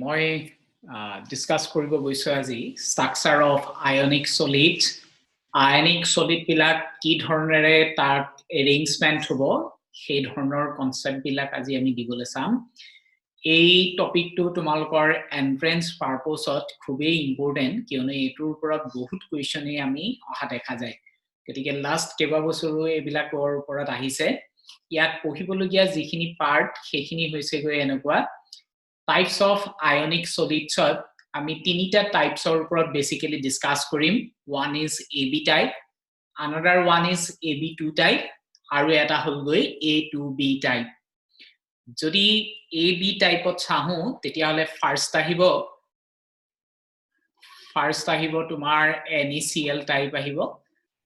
মই ডিসকাস কৰিব গৈছো আজি স্ট্ৰাকচাৰ অফ আয়নিক সলিড বিলাক কি ধৰণেৰে তাৰ এৰেঞ্জমেন্ট হ'ব সেই ধৰণৰ কনসেপ্ট বিলাক আজি আমি দিবলৈ চাম এই টপিকটো তোমালোকৰ এন্ট্ৰেন্স পাৰপসত খুবেই ইম্পৰ্টেন্ট কিয়নো এটোৰ ওপৰত বহুত কোৱেশ্চনে আমি অহা দেখা যায় গতিকে লাষ্ট কেবা বছৰো এইবিলাকৰ ওপৰত আহিছে ইয়াত পঢ়িবলগীয়া যিখিনি পাৰ্ট সেইখিনি হৈছে গৈ এনেকুৱা Types of ionic solids আমি তিনিটা types or উপৰত basically discuss কৰিম one is AB type another one is AB2 type আৰু এটা হল গৈ A2B type যদি AB type ত চাহু তেতিয়া হলে first আহিব তোমাৰ NaCl type আহিব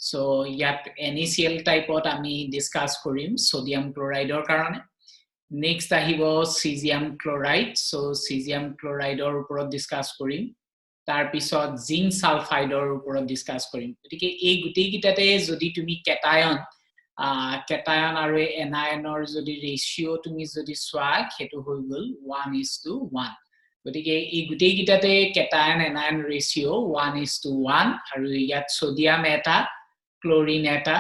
so ইয়াত NaCl type ত আমি discuss কৰিম sodium chloride ৰ কাৰণে Next ahibo cesium chloride so cesium chloride or oporot discuss korim tar pisot zinc sulfide or oporot discuss korim gotike ei gutei gitate jodi tumi cation aru anion or jodi ratio tumi jodi swa hetu hoi gol 1:1 gotike ei gutei gitate cation anion ratio 1:1 aru yat sodium eta chlorine eta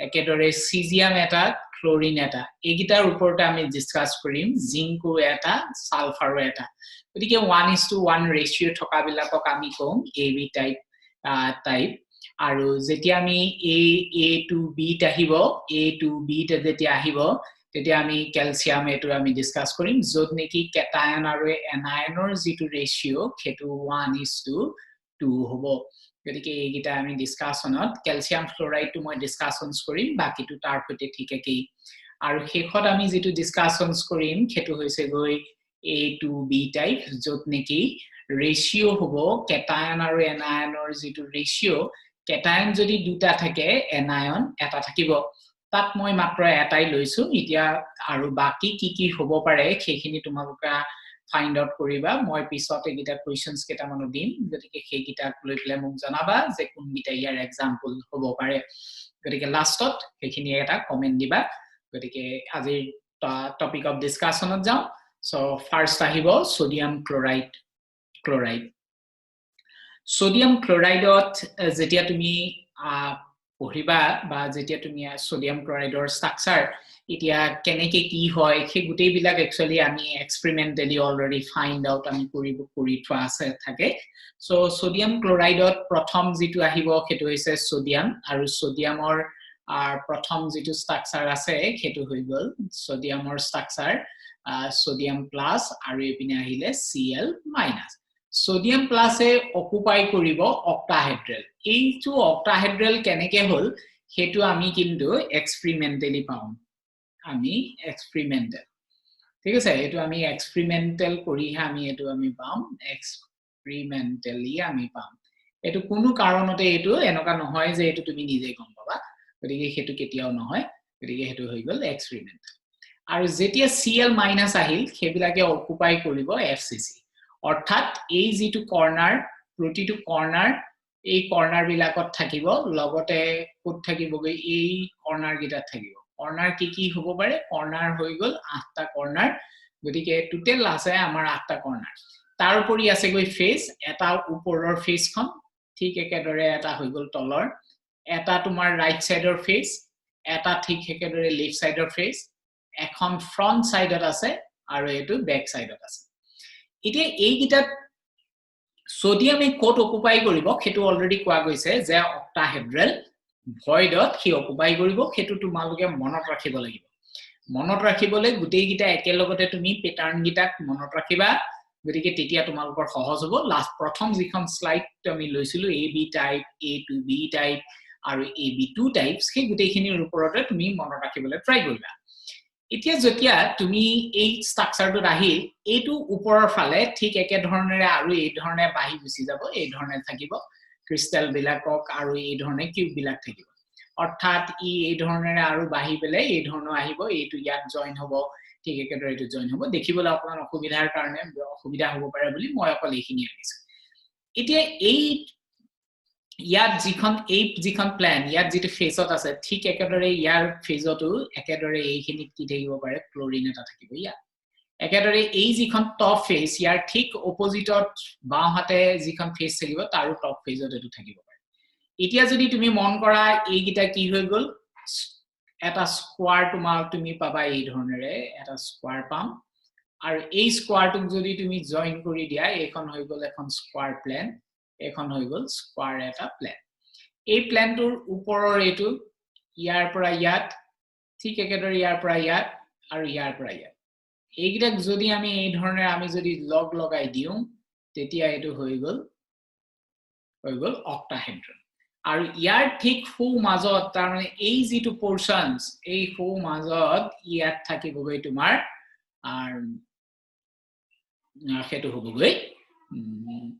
ekedore cesium eta chlorine eta egitar uporta ami discuss korim zinc eta sulfur eta gotike 1:1 ratio thoka bilakok ami kom AB type aru jetia ami A to B tahibo A to B te jetia ahibo tetia ami calcium etu ami discuss korim jod neki cation aru anionor jitu ratio hetu 1:2 hobo গতিকে এইগিটা আমি ডিসকাশনত calcium fluoride two মই discussions কৰিম বাকি two তাৰ সৈতে ঠিক একেই আৰু শেষত আমি যেটো ডিসকাশনস কৰিম হেতু হৈছে গৈ A2B টাইপ যত নেকি ৰেশিও হ'ব কেটায়ন আৰু এনায়নৰ যেটো ৰেশিও কেটায়ন যদি দুটা থাকে এনায়ন এটা থাকিব তাত মই মাত্ৰ এটাই লৈছো এতিয়া আৰু বাকি কি হ'ব পাৰে সেইখিনি তোমালোকে find out koriba moi pisot egita questions keta manu dim gotike সেই গিটা লৈ প্লে মোক জানাবা যে কোন গিটা ইয়াৰ एग्जांपल হ'ব পাৰে গতিকে লাষ্টত সেইখিনি এটা কমেন্ট দিবা গতিকে আজি টপিক অফ ডিসকাশনত যাও সো ফার্স্ট আহিব সোডিয়াম ক্লোরাইড সোডিয়াম ক্লোরাইডত যেতিয়া তুমি পঢ়িবা বা যেতিয়া তুমি সোডিয়াম ক্লোৰাইডৰ স্ট্ৰাকচাৰ এতিয়া কেনেকে কি হয় সেই গুটেই বিলাক একচুয়ালি আমি এক্সপেৰিমেন্টালি অলৰেডি ফাইন্ড আউট আমি কৰি থোৱা আছে থাকে সো সোডিয়াম ক্লোৰাইডত প্ৰথম যেটো আহিব হেতু হৈছে সোডিয়াম আৰু সোডিয়ামৰ প্ৰথম যেটো স্ট্ৰাকচাৰ আছে হেতু হৈ গল সোডিয়ামৰ স্ট্ৰাকচাৰ সোডিয়াম প্লাস আৰু এপিনে আহিলে Cl মাইনাস সোডিয়াম প্লাসে অকুপাই কৰিব অক্টাহেড্ৰেল এইটো অক্টাহেড্ৰেল কেনেকে হল হেতু আমি কিন্তু এক্সপেৰিমেন্টালি পাম আমি এক্সপেৰিমেন্টাল ঠিক আছে এটো আমি এক্সপেৰিমেন্টাল কৰিহে আমি এটো আমি পাম এক্সপেৰিমেন্টালি আমি পাম এটো কোনো কাৰণতে এটো এনেকা নহয় যে এটো তুমি নিজে গম পাবা গতিকে হেতু কেতিয়াও নহয় গতিকে হেতু হৈ গল এক্সপেৰিমেন্টাল আৰু যেতিয়া Cl মাইনাস আহিল হেবিলাকে অকুপাই কৰিব FCC অৰ্থাৎ এই যেটো কৰ্নাৰ প্ৰতিটো কৰ্নাৰ এই কৰ্নাৰ বিলাকত থাকিব লগতে কোট থাকিবগৈ এই কৰ্নাৰ গিটা থাকিব কৰ্নাৰ কি হ'ব পাৰে কৰ্নাৰ হৈ গল 8টা কৰ্নাৰ গতিকে টোটাল আছে আমাৰ 8টা কৰ্নাৰ তাৰ উপৰি আছে গৈ ফেস এটা ওপৰৰ ফেসখন ঠিক একেদৰে এটা হৈ গল তলৰ এটা তোমাৰ ৰাইট সাইডৰ ফেস এটা ঠিক একেদৰে লেফট সাইডৰ ফেস এখন ফ্ৰন্ট সাইডত আছে আৰু এটো ব্যাক সাইডত আছে এতিয়া এই গিটা সোডিয়ামে কোট অকুপাই কৰিব হেতু অলৰেডি কোৱা গৈছে যে অক্টাহেড্ৰেল ভয়েডত কি অকুপাই কৰিব হেতু তোমালোকে মনত ৰাখিব লাগিব মনত ৰাখিবলে গুটেই গিটা একেলগতে তুমি প্যাটাৰ্ন গিটাক মনত ৰাখিবা গতিকে তেতিয়া তোমালোকৰ সহজ হ'ব লাষ্ট প্ৰথম যিখন স্লাইড আমি লৈছিলো AB টাইপ A2B টাইপ আৰু AB2 টাইপ সেই গুটেইখিনিৰ ওপৰতে তুমি মনত ৰাখিবলৈ ট্ৰাই কৰিবা এতিয়া যেতিয়া তুমি এই স্ট্ৰাকচাৰটো আহি এটো ওপৰৰ ফালে ঠিক একে ধৰণেৰে আৰু এই ধৰণে বাহি গুছি যাব এই ধৰণে থাকিব ক্ৰিস্টাল বিলাকক আৰু এই ধৰণে কিউব বিলাক থাকিব অৰ্থাৎ এই ধৰণেৰে আৰু বাহি বেলে এই ধৰণৰ আহিব এটো ইয়াত জয়েন হ'ব ঠিক একেদৰে এটো জয়েন হ'ব দেখিবলৈ আপোনাৰ অসুবিধাৰ কাৰণে অসুবিধা হ'ব পাৰে বুলি মই অকল এইখিনি আনিছো এতিয়া এই ইয়াত যিখন প্ল্যান ইয়াত যেটো ফেজত আছে ঠিক একেদৰে ইয়াৰ ফেজতো একেদৰে এইখিনি কি থাকিব পাৰে ক্লোৰিন এটা থাকিব ইয়াত একেদৰে এই যিখন টপ ফেজ ইয়াৰ ঠিক অপোজিটত বাও হাতে যিখন ফেজ থাকিব তাৰো টপ ফেজত এটো থাকিব পাৰে এতিয়া যদি তুমি মন কৰা এই গিটা কি হৈ গল এটা স্কোয়াৰ তুমি পাবা এই ধৰণেৰে এটা স্কোয়াৰ পাম আৰু এই স্কোয়াৰটোক যদি তুমি জয়েন কৰি দিয়া এখন হৈ গল এখন স্কোয়াৰ প্লেন এখন হৈ গল স্কোয়াৰ এটা প্লেন এই প্লেনটোৰ ওপৰৰ এটো ইয়াৰ পৰা ইয়াত ঠিক একেদৰে ইয়াৰ পৰা ইয়াত আৰু ইয়াৰ পৰা ইয়াত এইগিটাক যদি আমি এই ধৰণে আমি যদি লগ লগাই দিও তেতিয়া এটো হৈ গল অক্টাহেড্ৰন আৰু ইয়াৰ ঠিক ফু মাজত তাৰ মানে এই যিটো পোৰশনস এই ফু মাজত ইয়াত থাকিবগৈ তোমাৰ আৰ হেতু হবগৈ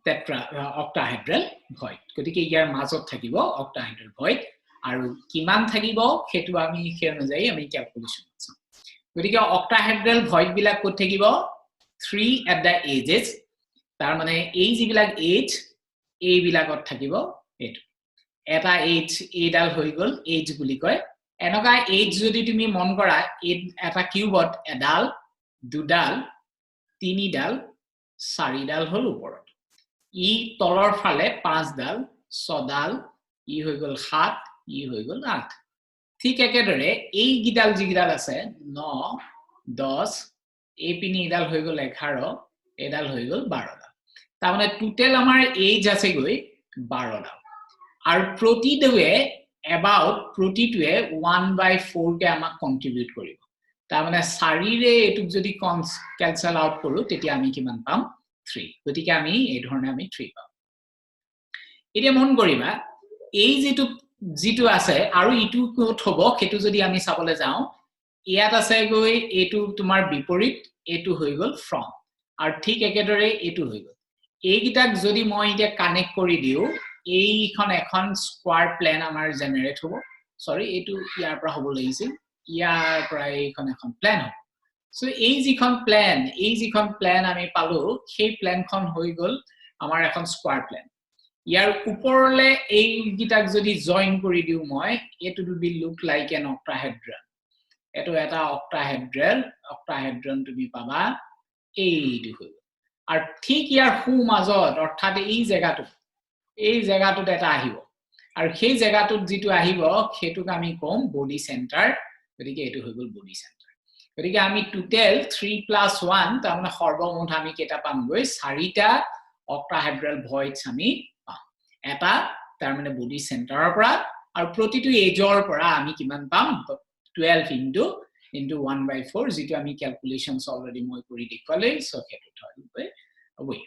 টেট্ৰা অক্টাহেড্ৰাল ভয়েড গতিকে ইয়াৰ মাজত থাকিব অক্টাহেড্ৰাল ভয়েড আৰু কিমান থাকিব হেতু আমি সেই অনুযায়ী আমি ক্যালকুলেশন কৰিম গতিকে অক্টাহেড্ৰাল ভয়েড বিলাক কত থাকিব 3 at the edges তাৰ মানে এই যিবিলাক এজ এই বিলাকত থাকিব এটো এটা এজ এডাল হৈ গল এজ বুলি কয় এনেকা এজ যদি তুমি মন কৰা এটা কিউবত এডাল দুডাল তিনিডাল চাৰিডাল হল ওপৰত ই তলৰ ফালে পাঁচডাল ছডাল ই হৈ গল 7 ই হৈ গল 8 ঠিক একেদৰে এই গিডাল যিগিডাল আছে 9 10 এই পিনি এডাল হৈ গল 11 এডাল হৈ গল 12 তাৰ মানে টোটাল আমাৰ এজ আছে গৈ 12 ডাল আৰু প্ৰতিটোৱে about প্ৰতিটোৱে 1/4 কে আমাক কন্ট্ৰিবিউট কৰিব তাৰ মানে 4 ৰে এটুক যদি ক্যানসেল আউট কৰো তেতিয়া আমি কিমান পাম 3 গতিকে আমি এই ধৰণে আমি 3 পাম এতিয়া মন কৰিবা এই যিটো আছে আৰু ইটো ক'ত হ'ব হেতু যদি আমি চাবলৈ যাও ইয়াত আছে গৈ এটু তোমাৰ বিপৰীত এটু হৈ গল ফ্ৰন্ট আৰু ঠিক একেদৰে এটু হৈ গল এইগিটাক যদি মই এতিয়া কানেক্ট কৰি দিও এইখন এখন স্কোয়াৰ প্লেন আমাৰ জেনাৰেট হ'ব সৰি এটু ইয়াৰ পৰা হ'ব লাগিছিল ইয়াৰ পৰা এইখন এখন প্লেন হ'ব সো এই যিখন প্লেন আমি পালো সেই প্লেনখন হৈ গল আমাৰ এখন স্কোয়াৰ প্লেন ইয়াৰ ওপৰলে এই গিটাক যদি জয়েন কৰি দিও মই এটু উইল লুক লাইক এন অক্টাহেড্ৰন এটো এটা অক্টাহেড্ৰন তুমি পাবা এইটো হৈ আৰু ঠিক ইয়াৰ ফু মাজত অৰ্থাৎ এই জায়গাটোত এটা আহিব আৰু সেই জায়গাটোত যেটো আহিব হেতুক আমি কম বডি সেন্টাৰ গতিকে এটো হৈ গল বডি সেন্টাৰ গতিকে আমি টোটাল 3 + 1 তাৰ মানে সৰ্বমুঠ আমি কেটা পাম গৈ 4টা অক্টাহেড্ৰাল ভয়েডস আমি পাম এটা তাৰ মানে বডি সেন্টাৰৰ পৰা আৰু প্ৰতিটো এজৰ পৰা আমি কিমান পাম 12 into 1/4 যেটো আমি ক্যালকুলেশনস অলৰেডি মই কৰি দেখুৱালে সো হেতু ধৰিবে ওই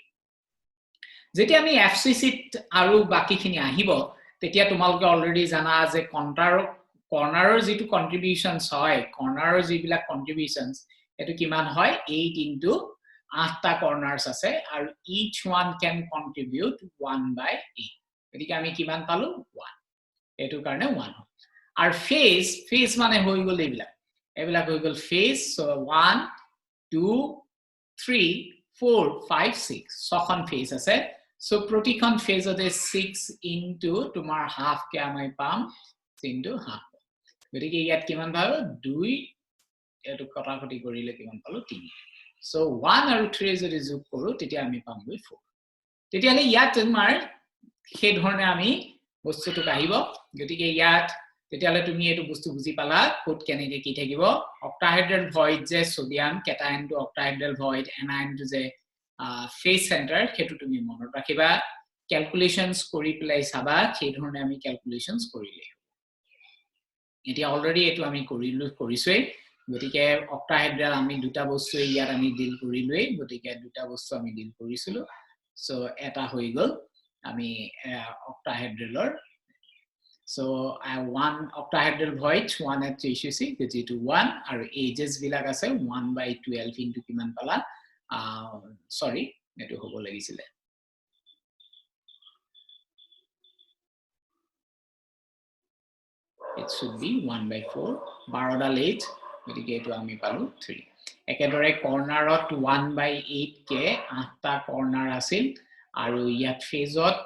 যেতিয়া আমি এফসিসিত আৰু বাকিখিনি আহিব তেতিয়া তোমালোকে অলৰেডি জানা যে কৰ্নাৰৰ যেটো কন্ট্ৰিবিউশনস হয় কৰ্নাৰৰ যিবিলাক কন্ট্ৰিবিউশনস এটো কিমান হয় 8 into 8টা কৰ্নাৰস আছে আৰু each one can contribute 1/8 গতিকে আমি কিমান পালো 1 এটো কাৰণে 1 আৰু ফেজ মানে হৈ গল এইবিলাক হৈ গল ফেজ সো 1 2 3 4 5 6 ছখন ফেজ আছে সো প্ৰতিখন ফেজতে 6 into তোমাৰ হাফ কে আমি পাম into হাফ গতিকে ইয়াত কিমান পালো 2 এটো কটাকটি কৰিলে কিমান পালো 3 সো 1 আৰু 3 যদি যোগ কৰো তেতিয়া আমি পাম 4 তেতিয়ালে ইয়াত তোমাৰ সেই ধৰণে আমি বস্তুটো আহিব গতিকে ইয়াত তেতিয়ালে তুমি এটো বস্তু বুজি পালা কোড কেনেকে কি থাকিব অক্টাহেড্ৰাল ভয়েড যে সোডিয়াম কেটায়নটো অক্টাহেড্ৰাল ভয়েড এনায়নটো যে ফেজ সেন্টাৰ হেতু তুমি মনত ৰাখিবা ক্যালকুলেশনস কৰি প্লাই চাবা সেই ধৰণে আমি ক্যালকুলেশনস কৰিলে এতিয়া অলৰেডি এটো আমি কৰিছোই গতিকে অক্টাহেড্ৰাল আমি দুটা বস্তু ইয়াত আমি ডিল কৰিলোই গতিকে দুটা বস্তু আমি ডিল কৰিছিলো সো এটা হৈ গল আমি অক্টাহেড্ৰালৰ So one octahedral void 1 at HUC which is 1 আৰু ages বিলাক আছে 1/12 into কিমান পালা sorry এটো হ'ব লাগিছিলে it should be 1/4 12ডাল age গতিকে এটো আমি পালো 3 একেদৰে কৰ্নাৰত 1/8 কে 8টা কৰ্নাৰ আছিল আৰু ইয়াত ফেজত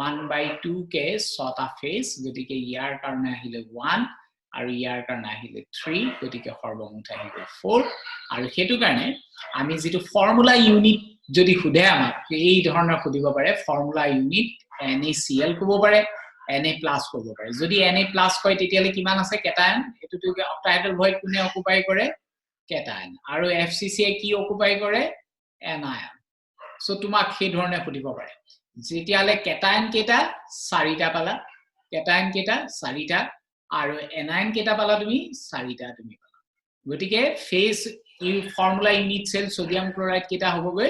1/2 কে 6টা ফেজ গতিকে ইয়াৰ কাৰণে আহিলে 1 আৰু ইয়াৰ কাৰণে আহিলে 3 গতিকে সৰ্বমুঠ আহিব 4 আৰু হেতু কাৰণে আমি যেটো ফৰ্মুলা ইউনিট যদি খুদে আমাক এই ধৰণৰ খুদিব পাৰে ফৰ্মুলা ইউনিট NaCl কব পাৰে Na+ কব পাৰে যদি Na+ কয় তেতিয়ালে কিমান আছে কেটায়ন এটোটো অক্টাহেড্ৰাল ভয়েড কোনে অকুপাই কৰে কেটায়ন আৰু FCC কি অকুপাই কৰে এনায়ন সো তোমাক সেই ধৰণে খুদিব পাৰে যেতিয়ালে কেটায়ন কেটা 4টা পালা কেটায়ন কেটা 4টা আৰু এনায়ন কেটা পালা তুমি 4টা তুমি পালা গটিকে ফেজ এই formula unit cell sodium chloride কেটা হবগৈ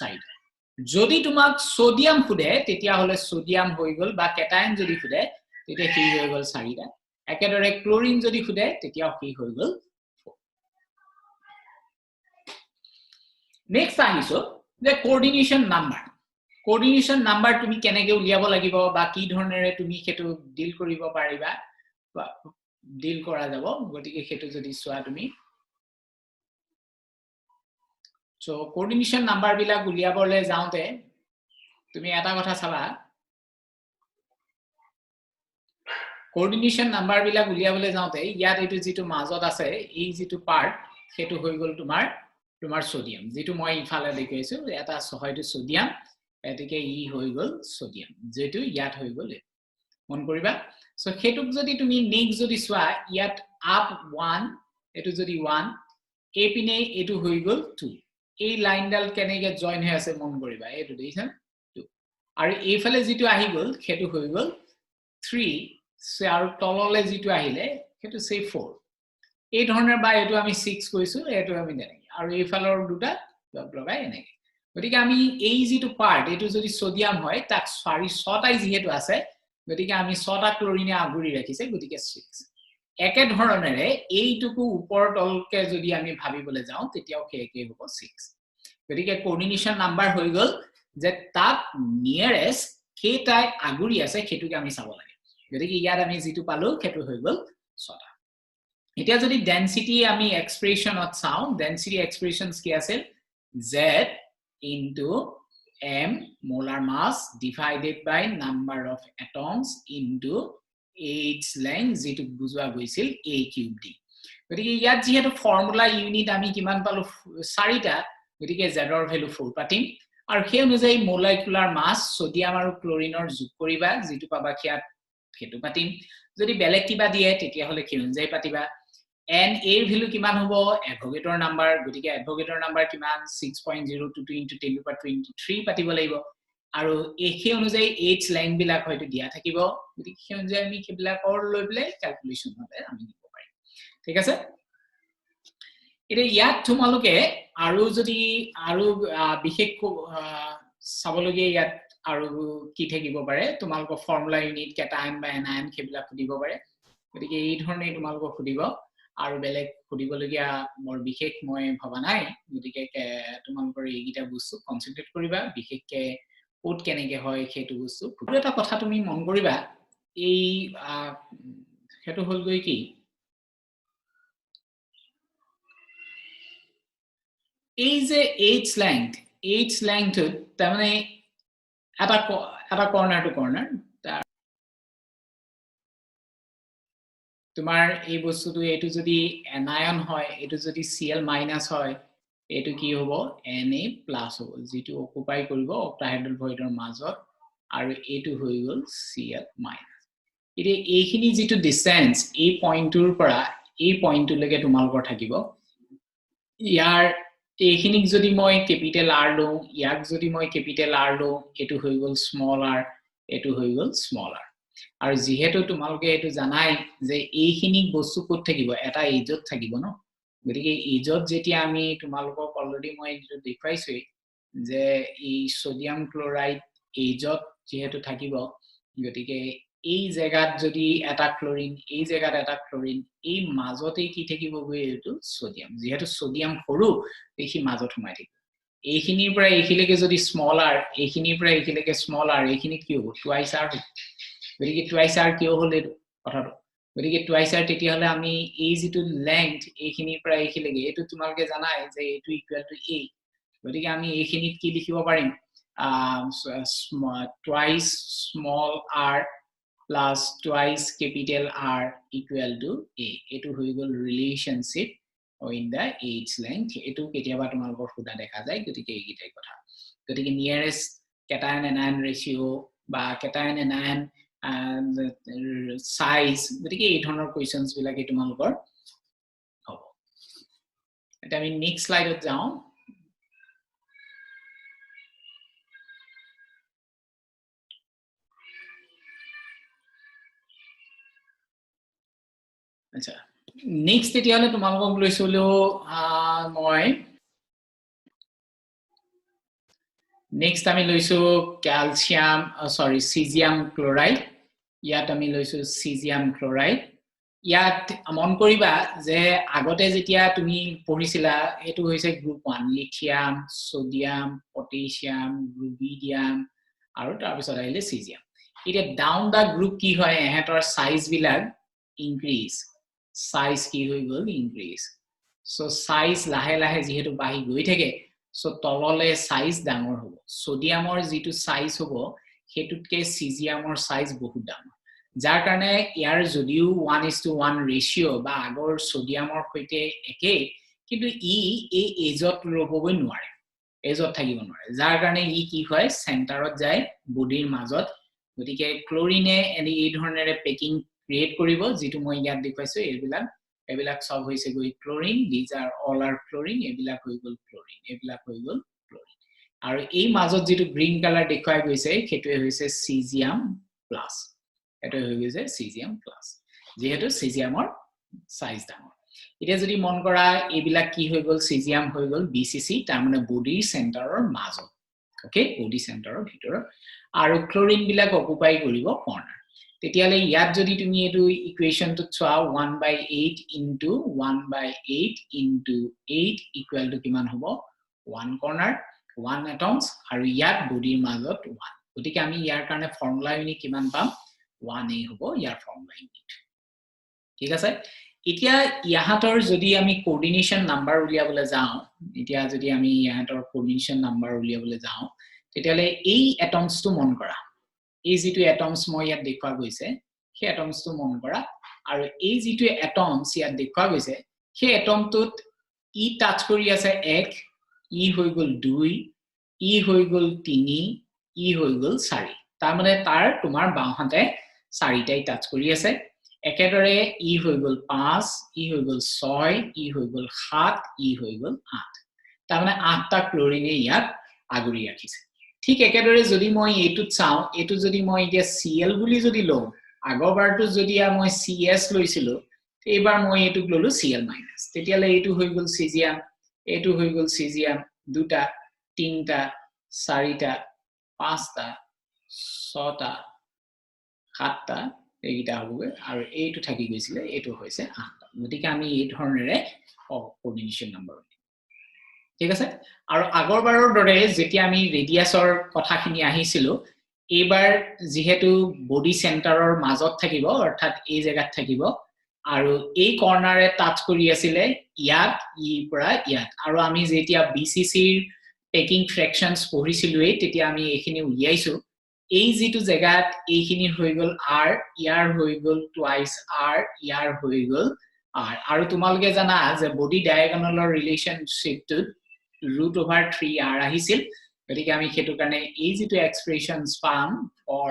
4টা যদি তোমাক সোডিয়াম খুদে তেতিয়া হলে সোডিয়াম হৈ গল বা কেটায়ন যদি খুদে তেতিয়া কি হৈ গল 4টা একেদৰে ক্লোৰিন যদি খুদে তেতিয়া কি হৈ গল নেক্সট আহিছো যে কোঅৰ্ডিনেশন নাম্বাৰ তুমি কেনেকৈ উলিয়াব লাগিব বা কি ধৰণেৰে তুমি হেতু ডিল কৰিব পাৰিবা বা ডিল কৰা যাব গতিকে হেতু যদি সোৱা তুমি সো কোঅৰ্ডিনেশন নাম্বাৰ বিলাক উলিয়াবলে যাওতে তুমি এটা কথা চাবা কোঅৰ্ডিনেশন নাম্বাৰ বিলাক উলিয়াবলে যাওতে ইয়াত এটো যেটো মাজত আছে এই যেটো পাৰ্ট হেতু হৈ গল তোমাৰ সোডিয়াম যেটো মই ইফালে দেখাইছো এটা হয়তো সোডিয়াম এটিকে ই হৈ গল সোডিয়াম যেটো ইয়াত হৈ গল মন কৰিবা সো হেতুক যদি তুমি নেক্সট যদি সোৱা ইয়াত আপ 1 এটো যদি 1 এ পিনে এটো হৈ গল 2 এই লাইনডাল কেনেকে জয়েন হৈ আছে মন কৰিবা এটো দেখিছা 2 আৰু এইফালে যেটো আহি গল হেতু হৈ গল 3 আৰু তললে যেটো আহিলে হেতু সে 4 এই ধৰণৰ বা এটো আমি 6 কৈছো এটো আমি দেনে আৰু এইফালৰ দুটা লগাই এনেকে গতিকে আমি এই যেটো পাৰ্ট এটো যদি সোডিয়াম হয় তাক 6টাই যেহেতু আছে গতিকে আমি 6টা ক্লোৰিনে আগুৰি ৰাখিছে গতিকে 6 একে ধৰণেৰে এইটুকু ওপৰ তলকে যদি আমি ভাবিবলৈ যাও তেতিয়াও একে হ'ব 6 গতিকে কোঅৰ্ডিনেশন নাম্বাৰ হৈ গল যে তাক নিয়াৰেষ্ট কেটাই আগুৰি আছে হেতুকে আমি চাব লাগে গতিকে ইয়াত আমি যেটো পালো হেতু হৈ গল 6টা এতিয়া যদি ডেন্সিটি আমি এক্সপ্ৰেছনত চাও ডেন্সিটি এক্সপ্ৰেছনস কি আছে z into m molar mass divided by number of atoms into h length যেটো বুজোৱা গৈছিল a cube d গতিকে ইয়াত যেহেতু ফৰ্মুলা ইউনিট আমি কিমান পালো 4টা গতিকে z ৰ ভ্যালু 4 পাতিম আৰু সেই অনুযায়ী মলিকুলাৰ মাস সোডিয়াম আৰু ক্লোৰিনৰ যোগ কৰিবা যেটো পাবা খিয়াত হেতু পাতিম যদি বেলেগ কিবা দিয়ে তেতিয়া হলে কি অনুযায়ী পাতিবা n এৰ ভ্যালু কিমান হ'ব এভোগেটৰ নাম্বাৰ গতিকে এভোগেটৰ নাম্বাৰ কিমান 6.022 into 10 to the power 23 পাতিব লাগিব আৰু এই অনুযায়ী h লাইন বিলাক হয়তো দিয়া থাকিব গতিকে সেই অনুযায়ী আমি কিবিলাকৰ লৈ বলে ক্যালকুলেশন হবে আমি দিব পাৰিম ঠিক আছে এটা ইয়াত তোমালোকে আৰু যদি আৰু বিশেষ চাবলগীয়া ইয়াত আৰু কি থাকিব পাৰে তোমালোকৰ ফৰ্মুলা ইউনিট কেটায়ন বা এনায়ন কেবিলাক খুদিব পাৰে গতিকে এই ধৰণে তোমালোকক খুদিব আৰু বেলেগ খুদিবলগীয়া মোৰ বিশেষ মই ভাবা নাই গতিকে তোমালোকৰ এইগিটা বস্তু কনসেন্ট্ৰেট কৰিবা বিশেষকে কোড কেনেকে হয় হেতু বস্তু আৰু এটা কথা তুমি মন কৰিবা এই হেতু হল গৈ কি এই যে h length তাৰমানে এটা কৰ্নাৰ টু কৰ্নাৰ তোমাৰ এই বস্তুটো এটো যদি এনায়ন হয় এটো যদি Cl- হয় এটো কি হ'ব Na+ হ'ব যেটো অকুপাই কৰিব অক্টাহেড্ৰাল ভয়েডৰ মাজত আৰু এটো হৈ গল Cl-। এতিয়া এইখিনি যেটো ডিসটেন্স এই পইণ্টৰ পৰা এই পইণ্টলৈকে তোমালোকৰ থাকিব ইয়াৰ এইখিনিক যদি মই ক্যাপিটেল R লও ইয়াক যদি মই ক্যাপিটেল R লও এটো হৈ গল স্মল r এটো হৈ গল স্মল r আৰু যেহেতু তোমালোকে এটো জানাই যে এইখিনি বস্তু ক'ত থাকিব এটা এজত থাকিব ন গতিকে এজত যেতিয়া আমি তোমালোকক অলৰেডি মই এটো দেখাইছো যে এই সোডিয়াম ক্লোৰাইড এজত যেহেতু থাকিব গতিকে এই জায়গাত যদি এটা ক্লোৰিন এই জায়গাত এটা ক্লোৰিন এই মাজতে কি থাকিব গৈ এটো সোডিয়াম যেহেতু সোডিয়াম সৰু এইখি মাজত সোমাই থাকিব এইখিনিৰ পৰা এইখিলৈকে যদি স্মল r এইখিনিৰ পৰা এইখিলৈকে স্মল r এইখিনি কি হ'ব টুৱাইস r গতিকে টুৱাইস r কিয় হল এটো কথাটো গতিকে টুৱাইস r তেতিয়া হলে আমি এই যেটো লেংথ এইখিনিৰ পৰা এইখিলৈকে এটো তোমালোকে জানাই যে এটো ইকুৱেল টু a গতিকে আমি এইখিনিত কি লিখিব পাৰিম twice small r plus twice capital R equal to A. Etu hoi gol relationship in the age length. Etu ketiaba tumalokor huda dekha jay gotike ei gitai kotha. Gotike nearest cation anion ratio ba cation anion size gotike ei dhonor questions bilake tumalokor hobo. Eta ami next slide ot jao. আচ্ছা next এতিয়ালে তোমালোকক লৈছিলো মই next আমি লৈছো calcium sorry caesium chloride ইয়াত আমি লৈছো caesium chloride ইয়াত মন কৰিবা যে আগতে যেতিয়া তুমি পঢ়িছিলা এটো হৈছে group 1 lithium sodium potassium rubidium আৰু তাৰ পিছত আহিলে সিজিয়াম এটা ডাউন দা গ্ৰুপ কি হয় এহেতৰ সাইজ বিলাক ইনক্ৰিজ size কি হৈ গল increase so size লাহে লাহে যেহেতু বাহি গৈ থাকে so তললে size ডাঙৰ হ'ব সোডিয়ামৰ যেটো size হ'ব হেতুতকে সিজিয়ামৰ size বহুত ডাঙৰ যাৰ কাৰণে ইয়াৰ যদিও 1:1 ৰেশিও বা আগৰ সোডিয়ামৰ সৈতে একে কিন্তু এই এজত ৰবগৈ নোৱাৰে এজত থাকিব নোৱাৰে যাৰ কাৰণে ই কি হয় সেন্টাৰত যায় বডিৰ মাজত গতিকে ক্লোৰিনে এই ধৰণেৰে packing create koribo jitu moi yat dekhaisu ebilak sob hoise goi chlorine these are all are chlorine ebilak hoi gol chlorine aru ei majot jitu green color dekhai goise khetu hoise cesium plus eto hoi goise cesium plus jehetu cesium or size damor eta jodi mon kora ebilak ki hoi gol cesium hoi gol bcc tar mane body center or majot okay body center or bhitor aru chlorine bilak occupy koribo corner তেতিয়ালে ইয়াত যদি তুমি এটো equation তো চোৱা 1/8 into 1/8 into 8 equal to কিমান হ'ব 1 corner 1 atoms আৰু ইয়াত বডিৰ মাজত 1 গতিকে আমি ইয়াৰ কাৰণে ফৰ্মুলা ইউনি কিমান পাম 1 এ হ'ব ইয়াৰ ফৰ্মুলা ইউনিট ঠিক আছে এতিয়া ইয়াহাতৰ যদি আমি কোঅৰ্ডিনেশন নাম্বাৰ উলিয়াবলৈ যাওঁ এতিয়া যদি আমি ইয়াহাতৰ কোঅৰ্ডিনেশন নাম্বাৰ উলিয়াবলৈ যাওঁ তেতিয়ালে এই এটমস টো মন কৰা এই যেটো এটমস মই ইয়াত দেখুৱা গৈছে সেই এটমস টো মন কৰা আৰু এই যেটো এটমস ইয়াত দেখুৱা গৈছে সেই এটমটোত ই টাচ কৰি আছে 1 ই হৈ গল 2 ই হৈ গল 3 ই হৈ গল 4 তাৰ মানে তাৰ তোমাৰ বাওহাতে 4টাই টাচ কৰি আছে একেদৰে ই হৈ গল 5 ই হৈ গল 6 ই হৈ গল 7 ই হৈ গল 8 তাৰ মানে 8টা ক্লোৰিনে ইয়াত আগুৰি ৰাখিছে ঠিক একেদৰে যদি মই এটু চাও এটু যদি মই এতিয়া Cl বুলি যদি লও আগৰবাৰটো যদি মই Cs লৈছিলো এইবাৰ মই এটু ললো Cl- তেতিয়ালে এটু হৈ গল সিজিয়াম এটু হৈ গল সিজিয়াম দুটা তিনটা চাৰিটা পাঁচটা ছটা সাতটা এইটা হবে আৰু এইটু থাকি গৈছিলে এটু হৈছে 8টা গতিকে আমি এই ধৰণেৰে কোঅৰ্ডিনেশন নাম্বাৰ ঠিক আছে আৰু আগৰবাৰৰ দৰে যেতিয়া আমি ৰেডিয়াসৰ কথাখিনি আহিছিলো এবাৰ যেহেতু বডি সেন্টাৰৰ মাজত থাকিব অৰ্থাৎ এই জায়গাত থাকিব আৰু এই কৰ্নাৰে টাচ কৰি আছিল ইয়াত ই পৰা ইয়াত আৰু আমি যেতিয়া বিসিসিৰ পেকিং ফ্ৰেকশনস পঢ়িছিলো তেতিয়া আমি এইখিনি উলিয়াইছো এই যেটো জায়গাত এইখিনি হৈ গল r ইয়াৰ হৈ গল টুৱাইস r ইয়াৰ হৈ গল r আৰু তোমালকে জানা যে বডি ডায়াগোনালৰ ৰিলেশনশিপটো √3r আহিছিল গতিকে আমি হেতু কাৰণে এই যেটো এক্সপ্ৰেশনস পাম ফৰ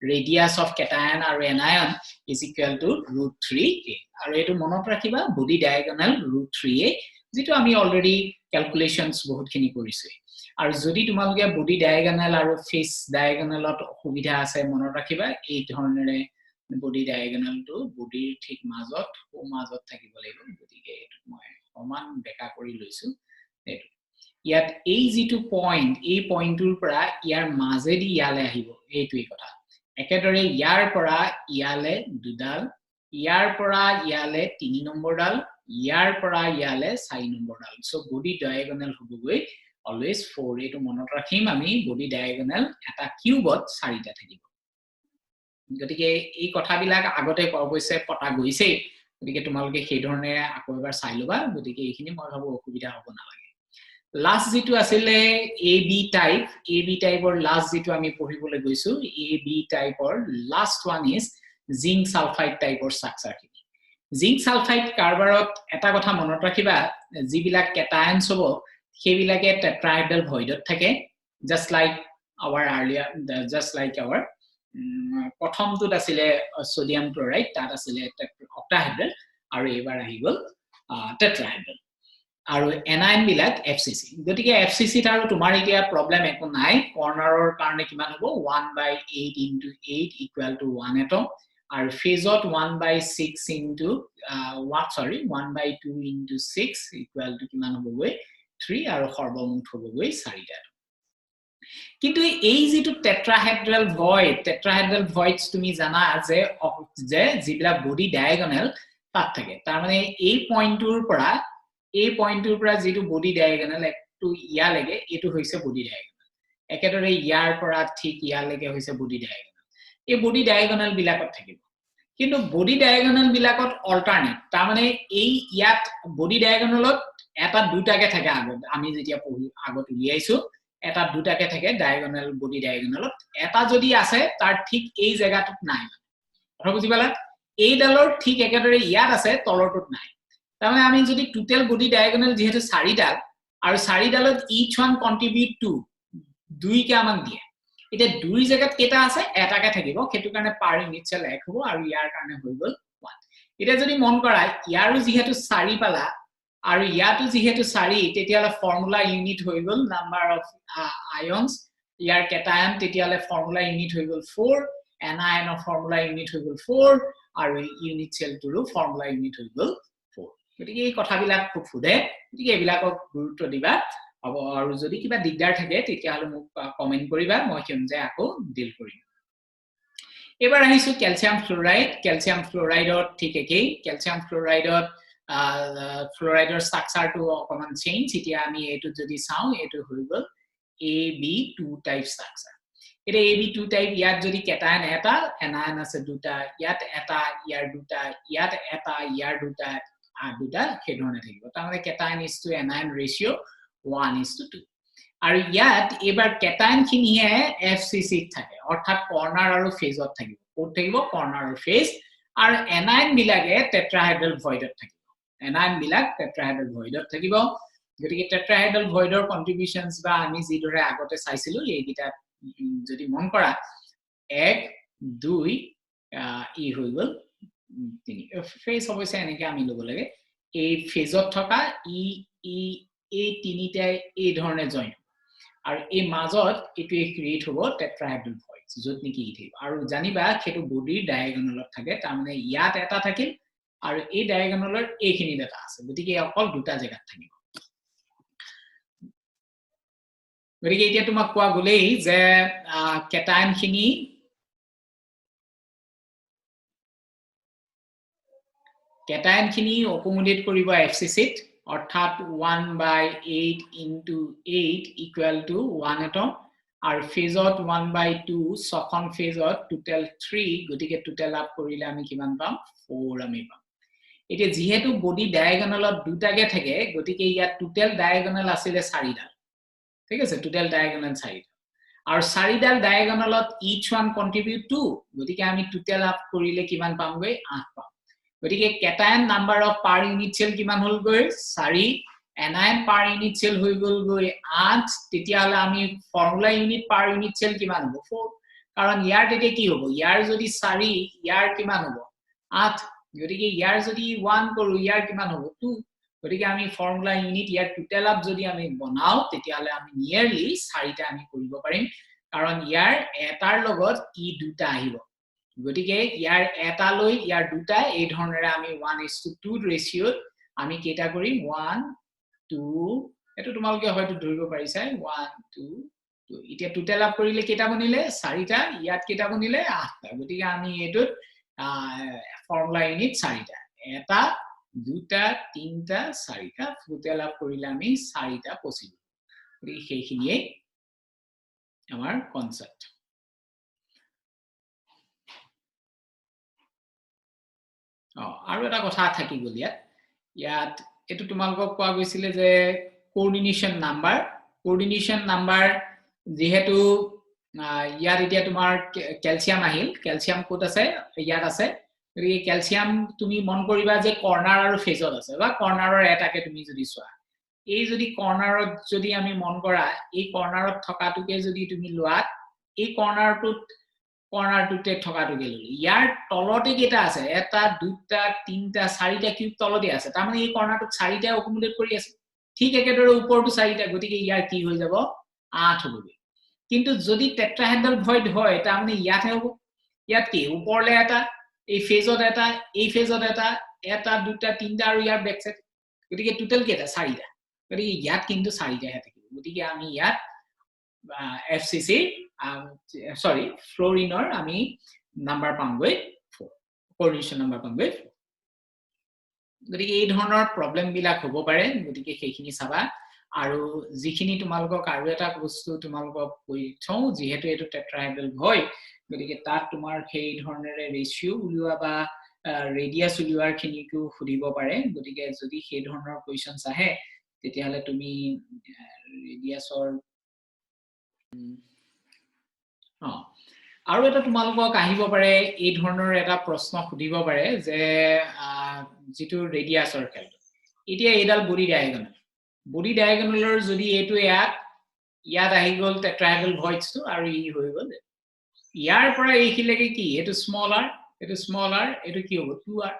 radius of cation আৰু anion is equal to √3a আৰু এটো মনত ৰাখিবা বডি ডায়াগোনাল √3a যেটো আমি অলৰেডি ক্যালকুলেশনস বহুতখিনি কৰিছো আৰু যদি তোমালকে বডি ডায়াগোনাল আৰু ফেস ডায়াগোনালত সুবিধা আছে মনত ৰাখিবা এই ধৰণেৰে বডি ডায়াগোনালটো বডিৰ ঠিক মাজত থাকিব লাগিব গতিকে এটো মই সমান বেকা কৰি লৈছো এটো ইয়াত এই যেটো পইণ্ট এই পইণ্টৰ পৰা ইয়াৰ মাজেদি ইয়ালে আহিব এইটোই কথা একেদৰে ইয়াৰ পৰা ইয়ালে দুডাল ইয়াৰ পৰা ইয়ালে 3 নম্বৰ ডাল ইয়াৰ পৰা ইয়ালে 4 নম্বৰ ডাল সো বডি ডায়াগোনাল হবগৈ অলৱেজ 4 এটো মনত ৰাখিম আমি বডি ডায়াগোনাল এটা কিউবত 4টা থাকিব গতিকে এই কথাবিলাক আগতে অৱশ্যে পটা গৈছে গতিকে তোমালকে সেই ধৰণে আকৌ এবাৰ চাই লবা গতিকে এইখিনি মই ভাবো অসুবিধা হ'ব নালাগে Last যেটো আছিল AB type or last যেটো আমি পঢ়িবলৈ গৈছো AB type or last one is zinc sulphide টাইপৰ স্ট্ৰাকচাৰ খিনি জিংক সালফাইড কাৰ্বাৰত এটা কথা মনত ৰাখিবা যিবিলাক কেটায়নছ হ'ব সেইবিলাকে টেট্ৰাহেড্ৰাল ভয়েডত থাকে just like our earlier just like our প্ৰথমটোত আছিলে সোডিয়াম ক্লোৰাইড তাত আছিলে অক্টাহেড্ৰাল আৰু এবাৰ আহি গল টেট্ৰাহেড্ৰাল আৰু এনায়ন বিলাক এফসিসি গতিকে এফসিসি আৰু তোমাৰ এতিয়া প্ৰবলেম একো নাই কৰ্নাৰৰ কাৰণে কিমান হ'ব 1/8 into 8 equal to 1 atom আৰু ফেজত 1/6 into 1/2 into 6 equal to কিমান হ'বগৈ 3 আৰু সৰ্বমুঠ হ'বগৈ 4টা কিন্তু এই যেটো টেট্ৰাহেড্ৰাল ভয়েডস তুমি জানা যে যিবিলাক বডি ডায়াগোনাল তাত থাকে তাৰ মানে এই পইণ্টৰ পৰা যেটো বডি ডায়াগোনাল একটো ইয়া লাগে এটো হৈছে বডি ডায়াগোনাল একেদৰে ইয়াৰ পৰা ঠিক ইয়া লাগে হৈছে বডি ডায়াগোনাল এই বডি ডায়াগোনাল বিলাকত থাকিব কিন্তু বডি ডায়াগোনাল বিলাকত অল্টাৰনেট তাৰ মানে এই ইয়াত বডি ডায়াগোনালত এটা দুটাকে থাকে আগত আমি যেতিয়া আগত উলিয়াইছো এটা দুটাকে থাকে ডায়াগোনাল বডি ডায়াগোনালত এটা যদি আছে তাৰ ঠিক এই জায়গাটোত নাই কথা বুজি পালা এই ডালৰ ঠিক একেদৰে ইয়াত আছে তলৰটোত নাই তাৰ মানে আমি যদি টোটাল বডি ডায়াগোনাল যেহেতু 4ডাল আৰু 4ডালত each one contribute to 2 কে আমাক দিয়ে এটা 2 জায়গাত কেটা আছে এটাকে থাকিব হেতু কাৰণে পাৰ ইউনিট সেল 1 হ'ব আৰু ইয়াৰ কাৰণে হৈ গল 1 এটা যদি মন কৰা ইয়াৰো যেহেতু 4 পালা আৰু ইয়াটো যেহেতু 4 তেতিয়ালে ফৰ্মুলা ইউনিট হৈ গল নাম্বাৰ অফ আয়নস ইয়াৰ কেটায়ন তেতিয়ালে ফৰ্মুলা ইউনিট হৈ গল 4 এনায়ন অফ ফৰ্মুলা ইউনিট হৈ গল 4 আৰু ইউনিট সেলটোৰো ফৰ্মুলা ইউনিট হৈ গল 4 গতিকে এই কথাবিলাক খুব ফুদে গতিকে এবিলাকক গুৰুত্ব দিবা আৰু যদি কিবা দিগদাৰ থাকে তেতিয়ালে মোক কমেন্ট কৰিবা মই কেনজে আকৌ ডিল কৰিম এবাৰ আহিছো ক্যালসিয়াম ফ্লোৰাইডৰ ঠিক একেই ক্যালসিয়াম ফ্লোৰাইডৰ ফ্লোৰাইডৰ স্ট্ৰাকচাৰটো অকমান চেঞ্জ এতিয়া আমি এটো যদি চাও এটো হৈ গল AB2 টাইপ স্ট্ৰাকচাৰ এটা AB2 টাইপ ইয়াত যদি কেটায়ন এটা এনায়ন আছে দুটা ইয়াত এটা ইয়াৰ দুটা ইয়াত এটা ইয়াৰ দুটা আৰ দুটা হেডনে থাকিব তাৰ মানে কেটায়ন ইজ টু এনায়ন ৰেশিও 1:2 আৰু ইয়াত এবাৰ কেটায়ন খিনিয়ে এফসিসি থাকে অৰ্থাৎ কৰ্নাৰ আৰু ফেজত থাকিব কোড থাকিব কৰ্নাৰ আৰু ফেজ আৰু এনায়ন বিলাকে টেট্ৰাহেড্ৰাল ভয়েডত থাকিব এনায়ন বিলাক টেট্ৰাহেড্ৰাল ভয়েডত থাকিব গতিকে টেট্ৰাহেড্ৰাল ভয়েডৰ কন্ট্ৰিবিউশনস বা আমি যিদৰে আগতে চাইছিলো এই গিটা যদি মন কৰা 1 2 ই হৈ গল ফেজ অবশ্যই এনেকে আমি লব লাগে এই ফেজত থকা এই তিনিটাই এই ধৰণে জয়েন আৰু এই মাজত এটোৱে ক্ৰিয়েট হ'ব টেট্ৰাহেড্ৰাল ভয়েডস যত নেকি ই থাকিব আৰু জানিবা হেতু বডিৰ ডায়াগোনালত থাকে তাৰ মানে ইয়াত এটা থাকিল আৰু এই ডায়াগোনালৰ এইখিনি এটা আছে গতিকে অকল দুটা জায়গাত থাকিব গতিকে এতিয়া তোমাক কোৱা গলেই যে কেটায়ন খিনি অকমোডেট কৰিব এফসিসিত অৰ্থাৎ 1/8 into 8 equal to 1 atom আৰু ফেজত 1/2 সখন ফেজত টোটাল 3 গতিকে টোটাল আপ কৰিলে আমি কিমান পাম 4 আমি পাম এতিয়া যেহেতু বডি ডায়াগোনালত দুটাকে থাকে গতিকে ইয়াত টোটাল ডায়াগোনাল আছিল 4ডাল ঠিক আছে টোটাল ডায়াগোনাল 4 আৰু 4ডাল ডায়াগোনালত each one contribute to গতিকে আমি টোটাল আপ কৰিলে কিমান পামগৈ 8 পাম গতিকে cation number of per unit cell কিমান হল গৈ 4 এনায়ন পার ইউনিট সেল হৈ গল গৈ 8 তেতিয়ালে আমি formula unit per unit cell কিমান হ'ব 4 কাৰণ ইয়াৰ তেতে কি হ'ব ইয়াৰ যদি 4 ইয়াৰ কিমান হ'ব 8 গতিকে ইয়াৰ যদি 1 কৰো ইয়াৰ কিমান হ'ব 2 গতিকে আমি ফৰ্মুলা ইউনিট ইয়াৰ টোটাল আপ যদি আমি বনাও তেতিয়ালে আমি নিয়াৰলি 4টা আমি কৰিব পাৰিম কাৰণ ইয়াৰ এটাৰ লগত ই দুটা আহিব গতিকে ইয়াৰ এটা লৈ ইয়াৰ দুটা এই ধৰণেৰে আমি 1:2 ৰেশিওত আমি কেটা কৰিম 1 2 এটো তোমালকে হয়তো ধৰিব পাৰিছা 1 2 2 এতিয়া টোটাল আপ কৰিলে কেটা বনিলে 4টা ইয়াত কেটা বনিলে 8টা গতিকে আমি এটোত ফৰ্মুলা ইউনিট 4টা এটা দুটা তিনটা 4টা টোটাল আপ কৰিলে আমি 4টা পসিবল গতিকে সেইখিনিয়ে আমাৰ কনসেপ্ট আৰু এটা কথা থাকি গল ইয়াত এটো তোমালকক কোৱা গৈছিলে যে কোঅৰ্ডিনেশন নাম্বাৰ যেহেতু ইয়াত এতিয়া তোমাৰ ক্যালসিয়াম আহিল ক্যালসিয়াম কোত আছে ইয়াত আছে এই ক্যালসিয়াম তুমি মন কৰিবা যে কৰ্নাৰ আৰু ফেজত আছে বা কৰ্নাৰৰ এটাকে তুমি যদি চোৱা এই যদি কৰ্নাৰত যদি আমি মন কৰা এই কৰ্নাৰত থকাটোকে যদি তুমি লোৱা এই কৰ্নাৰটোতে থকাটোকে ললি ইয়াৰ তলতে কেটা আছে এটা দুটা তিনটা চাৰিটা কিউব তলতে আছে তাৰ মানে এই কৰ্নাৰটোত চাৰিটা অকুমুলেট কৰি আছে ঠিক একেদৰে ওপৰটো চাৰিটা গতিকে ইয়াৰ কি হৈ যাব 8 হ'ব কিন্তু যদি টেট্ৰাহেড্ৰাল ভয়েড হয় তাৰ মানে ইয়াতে হ'ব ইয়াত কি ওপৰলে এটা এই ফেজত এটা দুটা তিনটা আৰু ইয়াৰ ব্যাক সাইড গতিকে টোটাল কেটা চাৰিটা গতিকে ইয়াত কিন্তু চাৰিটাহে থাকিব গতিকে আমি ইয়াত এফসিসি সৰি ফ্লোৰিনৰ আমি নাম্বাৰ পামগৈ 4 কোঅৰ্ডিনেশন নাম্বাৰ পামগৈ গতিকে এই ধৰণৰ প্ৰবলেম বিলাক হ'ব পাৰে গতিকে সেইখিনি চাবা আৰু যিখিনি তোমালোকক আৰু এটা বস্তু তোমালোকক কৈ থওঁ যিহেতু এটো টেট্ৰাহেড্ৰাল হয় গতিকে তাত তোমাৰ সেই ধৰণৰে ৰেশিও উলিওৱা বা ৰেডিয়াস উলিওৱাৰ খিনিকো খুদিব পাৰে গতিকে যদি সেই ধৰণৰ কোৱেশ্চনছ আহে তেতিয়াহলে তুমি ৰেডিয়াসৰ আৰু এটা তোমালোকক আহিব পাৰে এই ধৰণৰ এটা প্ৰশ্ন খুদিব পাৰে যে যেটো ৰেডিয়াসৰ খেল এতিয়া এডাল বডি ডায়াগোনালৰ যদি এটো ইয়াত আহি গল টেট্ৰাহেড্ৰাল ভয়েডটো আৰু ই হৈ গল ইয়াৰ পৰা এইখিলৈকে কি এটো স্মল r এটো কি হ'ব 2r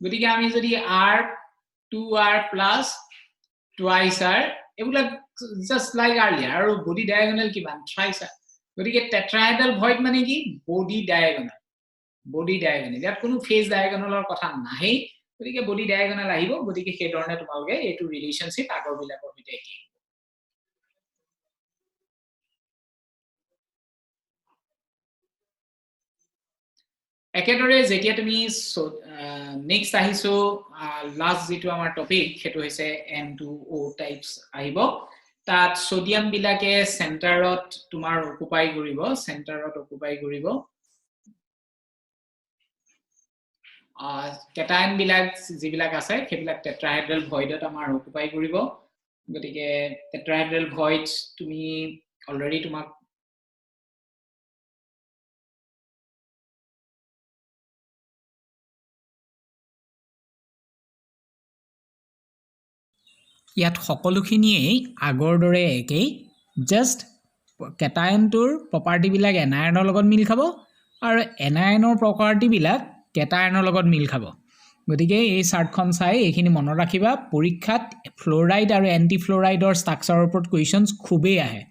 গতিকে আমি যদি r 2r plus twice r এগুলা just like earlier আৰু বডি ডায়াগোনাল কিমান thrice r গতিকে টেট্ৰাহেড্ৰাল ভয়েড মানে কি বডি ডায়াগোনাল ইয়াত কোনো ফেজ ডায়াগোনালৰ কথা নাহে গতিকে বডি ডায়াগোনাল আহিব গতিকে সেই ধৰণে তোমালোকে এটো ৰিলেশনশিপ আগৰ বিলাকৰ সৈতে একেই একেদৰে যেতিয়া তুমি নেক্সট আহিছো লাষ্ট যেটো আমাৰ টপিক হেতু হৈছে N2O টাইপস আহিব তাত সোডিয়াম বিলাকে সেন্টাৰত তোমাৰ অকুপাই কৰিব কেটায়ন বিলাক যিবিলাক আছে সেইবিলাক টেট্ৰাহেড্ৰাল ভয়েডত আমাৰ অকুপাই কৰিব গতিকে টেট্ৰাহেড্ৰাল ভয়েড তুমি অলৰেডি তোমাক ইয়াত সকলোখিনিয়ে আগৰ দৰে একেই জাস্ট কেটায়নটোৰ প্ৰপাৰ্টি বিলাক এনায়নৰ লগত মিল খাব আৰু এনায়নৰ প্ৰপাৰ্টি বিলাক কেটায়নৰ লগত মিল খাব গতিকে এই চাৰ্টখন চাই এইখিনি মনত ৰাখিবা পৰীক্ষাত ফ্লোৰাইড আৰু এন্টি ফ্লোৰাইডৰ ষ্ট্ৰাকচাৰৰ ওপৰত কোৱেশ্চনছ খুবেই আহে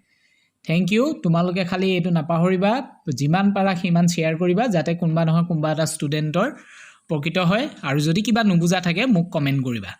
থ্যাংক ইউ তোমালোকে খালি এটো নাপাহৰিবা যিমান পাৰা সিমান শেয়াৰ কৰিবা যাতে কোনবা নহয় কোনবা এটা ষ্টুডেন্টৰ প্ৰকৃত হয় আৰু যদি কিবা নুবুজা থাকে মোক কমেন্ট কৰিবা